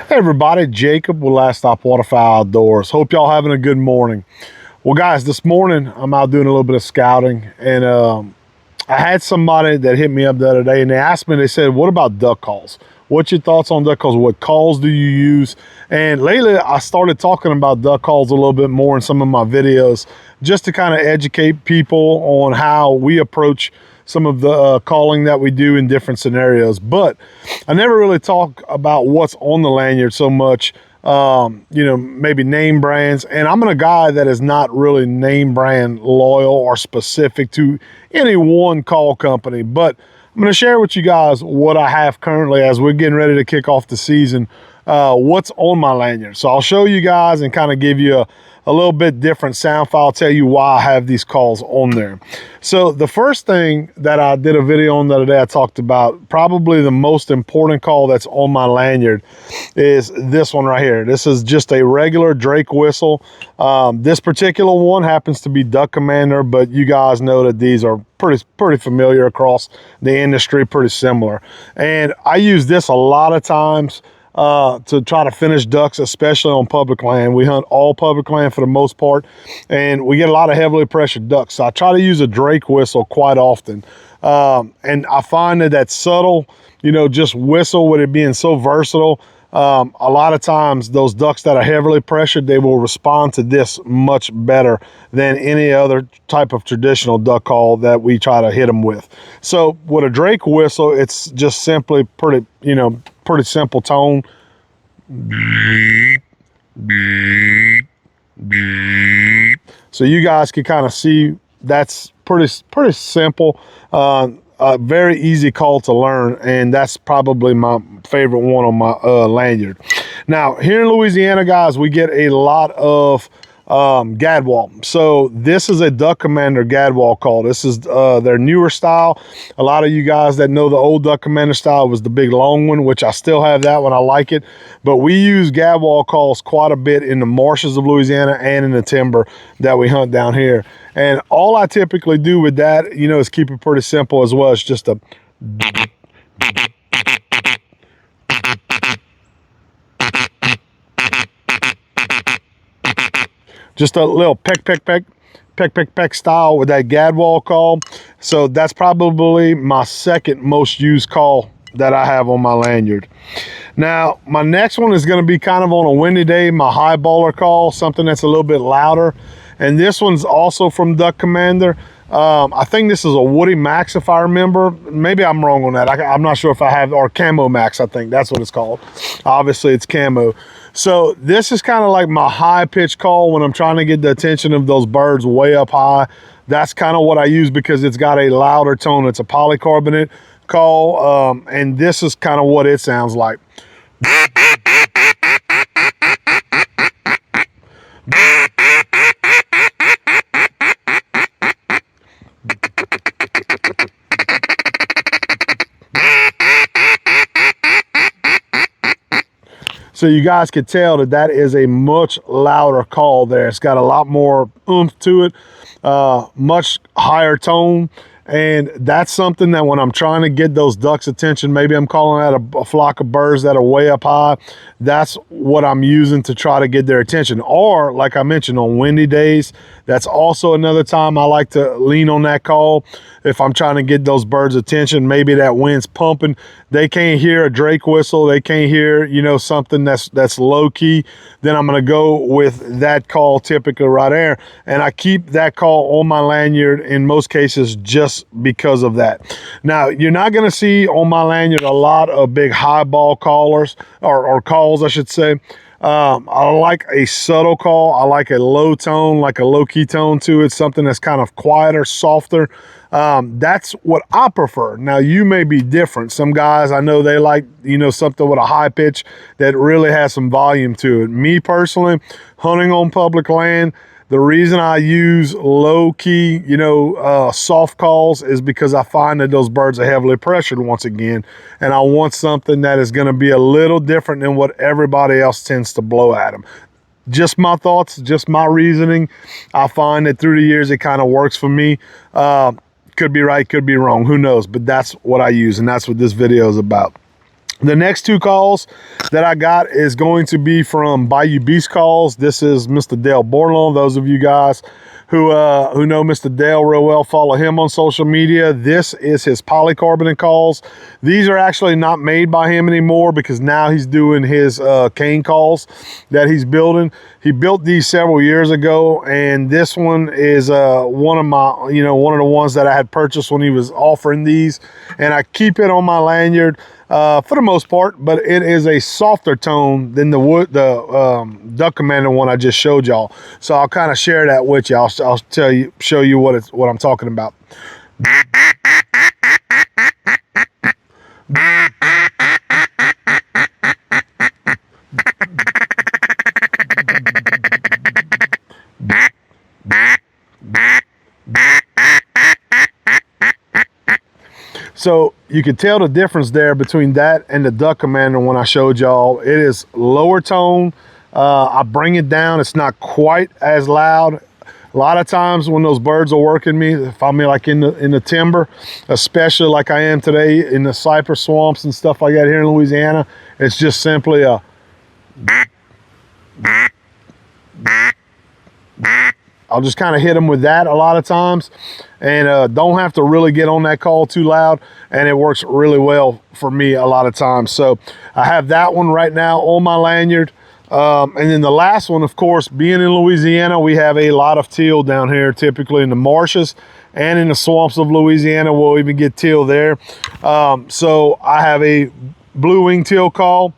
Hey everybody, Jacob with Last Stop Waterfowl Outdoors. Hope y'all having a good morning. Well guys, this morning I'm out doing a little bit of scouting, and I had somebody that hit me up the other day and they asked me, they said, what about duck calls? What's your thoughts on duck calls? What calls do you use? And lately I started talking about duck calls a little bit more in some of my videos, just to kind of educate people on how we approach some of the calling that we do in different scenarios. But I never really talk about what's on the lanyard so much, maybe name brands. And I'm a guy that is not really name brand loyal or specific to any one call company, but I'm going to share with you guys what I have currently as we're getting ready to kick off the season, what's on my lanyard. So I'll show you guys and kind of give you a little bit different sound file, tell you why I have these calls on there. So the first thing that I did a video on the other day, I talked about probably the most important call that's on my lanyard is this one right here. This is just a regular Drake whistle. This particular one happens to be Duck Commander, but you guys know that these are pretty familiar across the industry, pretty similar. And I use this a lot of times to try to finish ducks, especially on public land. We hunt all public land for the most part, and we get a lot of heavily pressured ducks. So I try to use a Drake whistle quite often. And I find that subtle, just whistle with it being so versatile, a lot of times those ducks that are heavily pressured, they will respond to this much better than any other type of traditional duck call that we try to hit them with. So with a Drake whistle, it's just simply pretty simple tone. So you guys can kind of see that's pretty simple. A very easy call to learn, and that's probably my favorite one on my lanyard. Now here in Louisiana, guys, we get a lot of gadwall. So this is a Duck Commander gadwall call. This is their newer style. A lot of you guys that know the old Duck Commander style was the big long one, which I still have that one. I like it, but we use gadwall calls quite a bit in the marshes of Louisiana and in the timber that we hunt down here. And all I typically do with that, is keep it pretty simple as well. It's just a little peck style with that gadwall call. So that's probably my second most used call that I have on my lanyard. Now my next one is going to be kind of on a windy day, my high baller call, something that's a little bit louder. And this one's also from Duck Commander. I think this is a Woody Max, if I remember. Maybe I'm wrong on that. I'm not sure if I have, or Camo Max, I think that's what it's called. Obviously it's camo. So this is kind of like my high pitch call when I'm trying to get the attention of those birds way up high. That's kind of what I use because it's got a louder tone. It's a polycarbonate call, and this is kind of what it sounds like. So you guys could tell that is a much louder call there. It's got a lot more oomph to it, much higher tone. And that's something that when I'm trying to get those ducks' attention, maybe I'm calling out a flock of birds that are way up high, that's what I'm using to try to get their attention. Or like I mentioned, on windy days, that's also another time I like to lean on that call. If I'm trying to get those birds' attention, maybe that wind's pumping, they can't hear a Drake whistle, they can't hear, something that's low key, then I'm gonna go with that call typically right there. And I keep that call on my lanyard in most cases just because of that. Now, you're not gonna see on my lanyard a lot of big high ball callers, or calls, I should say. I like a subtle call. I like a low tone, like a low key tone to it, something that's kind of quieter, softer. That's what I prefer. Now you may be different. Some guys I know they like, something with a high pitch that really has some volume to it. Me personally, hunting on public land, the reason I use low key, soft calls is because I find that those birds are heavily pressured once again. And I want something that is going to be a little different than what everybody else tends to blow at them. Just my thoughts, just my reasoning. I find that through the years, it kind of works for me. Could be right, could be wrong, who knows? But that's what I use, and that's what this video is about. The next two calls that I got is going to be from Bayou Beast Calls. This is Mr. Dale Bordelon. Those of you guys who know Mr. Dale real well, follow him on social media. This is his polycarbonate calls. These are actually not made by him anymore because now he's doing his cane calls that he's building. He built these several years ago, and this one is one of the ones that I had purchased when he was offering these, and I keep it on my lanyard for the most part, but it is a softer tone than the Duck Commander one I just showed y'all. So I'll kind of share that with you. I'll show you what I'm talking about. So you can tell the difference there between that and the Duck Commander when I showed y'all. It is lower tone. I bring it down. It's not quite as loud. A lot of times when those birds are working me, if I'm like in the timber, especially like I am today in the cypress swamps and stuff like that here in Louisiana, it's just simply a I'll just kind of hit them with that a lot of times, and don't have to really get on that call too loud, and it works really well for me a lot of times. So I have that one right now on my lanyard. And then the last one, of course, being in Louisiana, we have a lot of teal down here, typically in the marshes and in the swamps of Louisiana. We'll even get teal there. So I have a blue wing teal call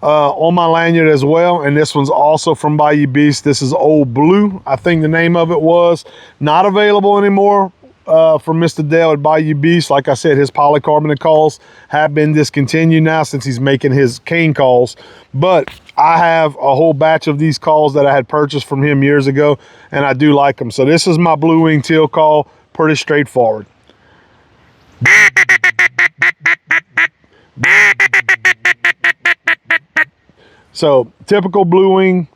on my lanyard as well, and this one's also from Bayou Beast. This is Old Blue, I think the name of it was. Not available anymore from Mr. Dale at Bayou Beast. Like I said, his polycarbonate calls have been discontinued now since he's making his cane calls, but I have a whole batch of these calls that I had purchased from him years ago, and I do like them. So this is my blue wing teal call, pretty straightforward. So typical blue wing,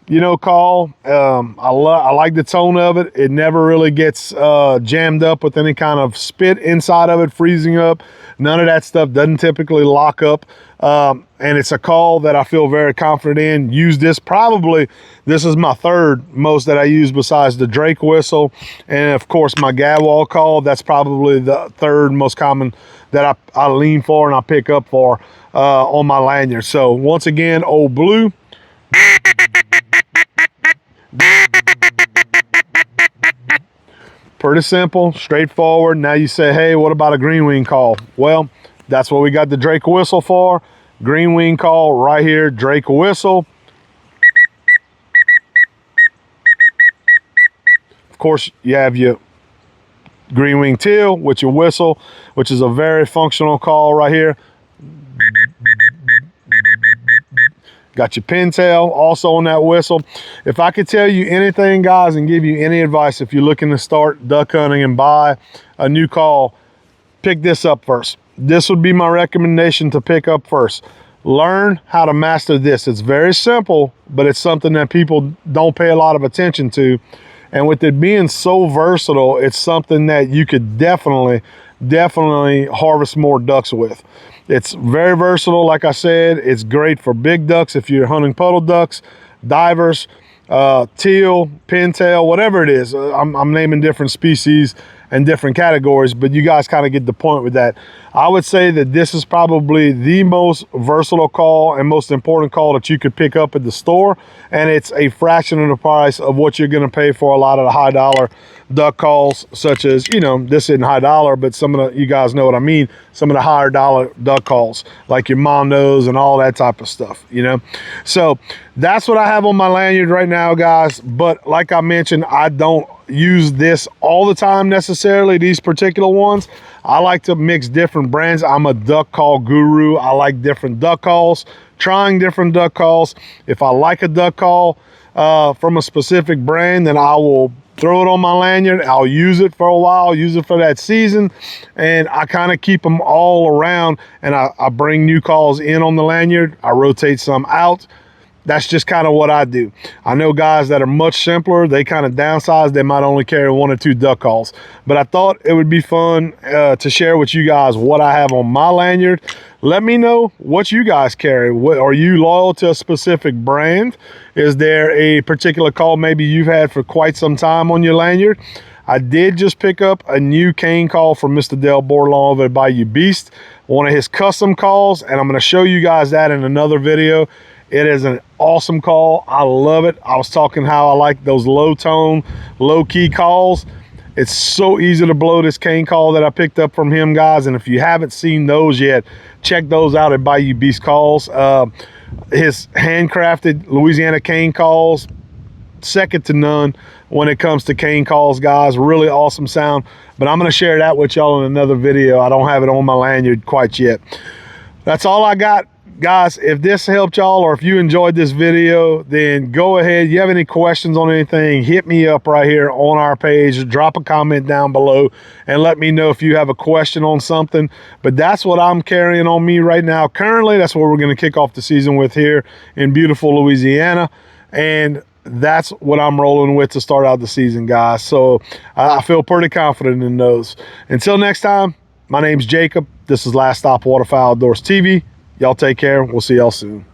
call. I like the tone of it. It never really gets jammed up with any kind of spit inside of it, freezing up. None of that stuff doesn't typically lock up. And it's a call that I feel very confident in. Use this this is my third most that I use besides the Drake whistle. And of course my gadwall call, that's probably the third most common that I lean for and I pick up for on my lanyard. So once again, Old Blue. Pretty simple, straightforward. Now you say, hey, what about a green wing call? Well, that's what we got the Drake whistle for. Green wing call right here, Drake whistle. Of course, you have your green wing teal with your whistle, which is a very functional call right here. Got your pintail also on that whistle. If I could tell you anything, guys, and give you any advice, if you're looking to start duck hunting and buy a new call, pick this up first. This would be my recommendation to pick up first. Learn how to master this. It's very simple, but it's something that people don't pay a lot of attention to. And with it being so versatile, it's something that you could definitely harvest more ducks with. It's very versatile. Like I said, it's great for big ducks if you're hunting puddle ducks, divers, teal, pintail, whatever it is. I'm naming different species and different categories, but you guys kind of get the point with that. I would say that this is probably the most versatile call and most important call that you could pick up at the store, and it's a fraction of the price of what you're going to pay for a lot of the high dollar duck calls, such as, this isn't high dollar, but some of the, you guys know what I mean, some of the higher dollar duck calls, like your Mondos and all that type of stuff, So that's what I have on my lanyard right now, guys. But like I mentioned, I don't use this all the time necessarily, these particular ones. I like to mix different brands. I'm a duck call guru. I like different duck calls, trying different duck calls. If I like a duck call from a specific brand, then I will throw it on my lanyard. I'll use it for a while, use it for that season, and I kind of keep them all around, and I bring new calls in on the lanyard. I rotate some out, that's just kind of what I do. I know guys that are much simpler, they kind of downsize, they might only carry 1 or 2 duck calls. But I thought it would be fun to share with you guys what I have on my lanyard. Let me know what you guys carry. Are you loyal to a specific brand? Is there a particular call maybe you've had for quite some time on your lanyard? I did just pick up a new cane call from Mr. Del Bordelon over at Bayou Beast, one of his custom calls, and I'm going to show you guys that in another video. It is an awesome call. I love it. I was talking how I like those low tone, low key calls. It's so easy to blow this cane call that I picked up from him, guys. And if you haven't seen those yet, check those out at Bayou Beast Calls. His handcrafted Louisiana cane calls, second to none when it comes to cane calls, guys. Really awesome sound. But I'm going to share that with y'all in another video. I don't have it on my lanyard quite yet. That's all I got. Guys, if this helped y'all, or if you enjoyed this video, then go ahead. You have any questions on anything, hit me up right here on our page. Drop a comment down below and let me know if you have a question on something. But that's what I'm carrying on me right now. Currently, that's what we're going to kick off the season with here in beautiful Louisiana. And that's what I'm rolling with to start out the season, guys. So I feel pretty confident in those. Until next time, my name's Jacob. This is Last Stop Waterfowl Outdoors TV. Y'all take care. We'll see y'all soon.